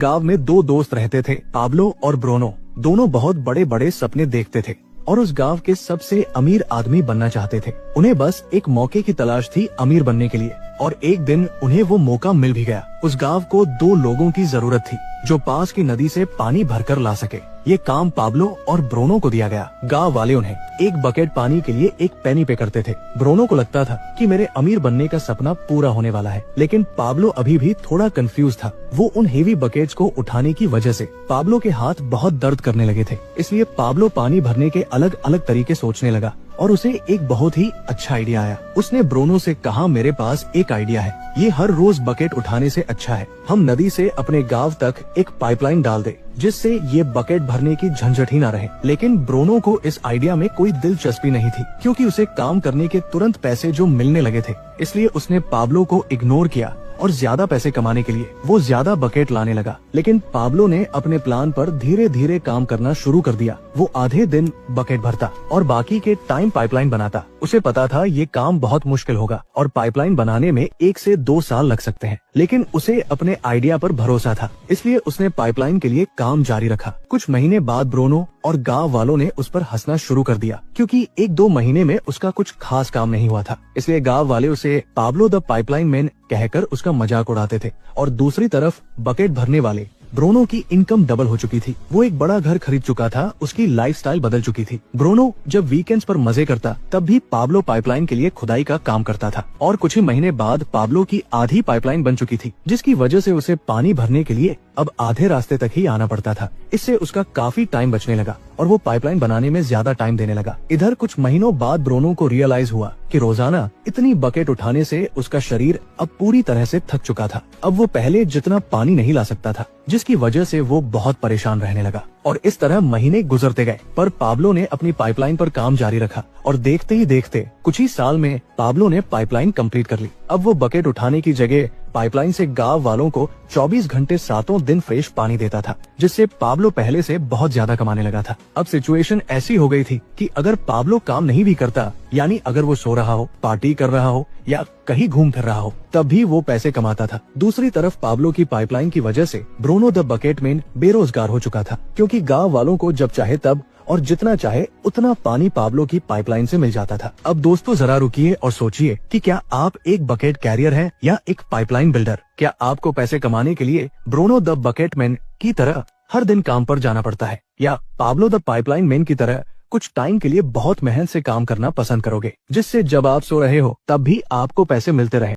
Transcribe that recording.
गांव में दो दोस्त रहते थे, पाब्लो और ब्रूनो। दोनों बहुत बड़े बड़े सपने देखते थे और उस गांव के सबसे अमीर आदमी बनना चाहते थे। उन्हें बस एक मौके की तलाश थी अमीर बनने के लिए, और एक दिन उन्हें वो मौका मिल भी गया। उस गांव को दो लोगों की जरूरत थी जो पास की नदी से पानी भरकर ला सके। ये काम पाब्लो और ब्रूनो को दिया गया। गांव वाले उन्हें एक बकेट पानी के लिए एक पेनी पे करते थे। ब्रूनो को लगता था कि मेरे अमीर बनने का सपना पूरा होने वाला है, लेकिन पाब्लो अभी भी थोड़ा कंफ्यूज था। वो उन हेवी बकेट्स को उठाने की वजह से पाब्लो के हाथ बहुत दर्द करने लगे थे। इसलिए पाब्लो पानी भरने के अलग अलग तरीके सोचने लगा और उसे एक बहुत ही अच्छा आइडिया आया। उसने ब्रूनो से कहा, मेरे पास एक आइडिया है, ये हर रोज बकेट उठाने से अच्छा है हम नदी से अपने गांव तक एक पाइपलाइन डाल दे, जिससे ये बकेट भरने की झंझट ही ना रहे। लेकिन ब्रूनो को इस आइडिया में कोई दिलचस्पी नहीं थी, क्योंकि उसे काम करने के तुरंत पैसे जो मिलने लगे थे। इसलिए उसने पाब्लो को इग्नोर किया और ज्यादा पैसे कमाने के लिए वो ज्यादा बकेट लाने लगा। लेकिन पाब्लो ने अपने प्लान पर धीरे धीरे काम करना शुरू कर दिया। वो आधे दिन बकेट भरता और बाकी के टाइम पाइपलाइन बनाता। उसे पता था ये काम बहुत मुश्किल होगा और पाइपलाइन बनाने में 1 से 2 साल लग सकते हैं, लेकिन उसे अपने आइडिया पर भरोसा था। इसलिए उसने पाइपलाइन के लिए काम जारी रखा। कुछ महीने बाद ब्रूनो और गांव वालों ने उस पर हंसना शुरू कर दिया, क्योंकि 1-2 महीने में उसका कुछ खास काम नहीं हुआ था। इसलिए गांव वाले उसे पाब्लो द पाइपलाइन मैन कहकर उसका मजाक उड़ाते थे। और दूसरी तरफ बकेट भरने वाले ब्रूनो की इनकम डबल हो चुकी थी। वो एक बड़ा घर खरीद चुका था, उसकी लाइफस्टाइल बदल चुकी थी। ब्रूनो जब वीकेंड्स पर मजे करता तब भी पाब्लो पाइपलाइन के लिए खुदाई का काम करता था। और कुछ ही महीने बाद पाब्लो की आधी पाइपलाइन बन चुकी थी, जिसकी वजह से उसे पानी भरने के लिए अब आधे रास्ते तक ही आना पड़ता था। इससे उसका काफी टाइम बचने लगा और वो पाइपलाइन बनाने में ज्यादा टाइम देने लगा। इधर कुछ महीनों बाद ब्रूनो को रियलाइज हुआ कि रोजाना इतनी बकेट उठाने से उसका शरीर अब पूरी तरह से थक चुका था। अब वो पहले जितना पानी नहीं ला सकता था, जिसकी वजह से वो बहुत परेशान रहने लगा। और इस तरह महीने गुजरते गए, पर पाब्लो ने अपनी पाइपलाइन पर काम जारी रखा और देखते ही देखते कुछ ही साल में पाब्लो ने पाइपलाइन कंप्लीट कर ली। अब वो बकेट उठाने की जगह पाइपलाइन से गांव वालों को 24 घंटे 7 दिन फ्रेश पानी देता था, जिससे पाब्लो पहले से बहुत ज्यादा कमाने लगा था। अब सिचुएशन ऐसी हो गई थी कि अगर पाब्लो काम नहीं भी करता, यानी अगर वो सो रहा हो, पार्टी कर रहा हो या कहीं घूम फिर रहा हो, तब भी वो पैसे कमाता था। दूसरी तरफ पाब्लो की पाइपलाइन की वजह से ब्रूनो द बकेट मैन बेरोजगार हो चुका था, क्योंकि गांव वालों को जब चाहे तब और जितना चाहे उतना पानी पाब्लो की पाइपलाइन से मिल जाता था। अब दोस्तों जरा रुकिए और सोचिए कि क्या आप एक बकेट कैरियर हैं या एक पाइपलाइन बिल्डर? क्या आपको पैसे कमाने के लिए ब्रूनो द बकेट मैन की तरह हर दिन काम पर जाना पड़ता है, या पाब्लो द पाइपलाइन मैन की तरह कुछ टाइम के लिए बहुत मेहनत से काम करना पसंद करोगे, जिससे जब आप सो रहे हो तब भी आपको पैसे मिलते रहे?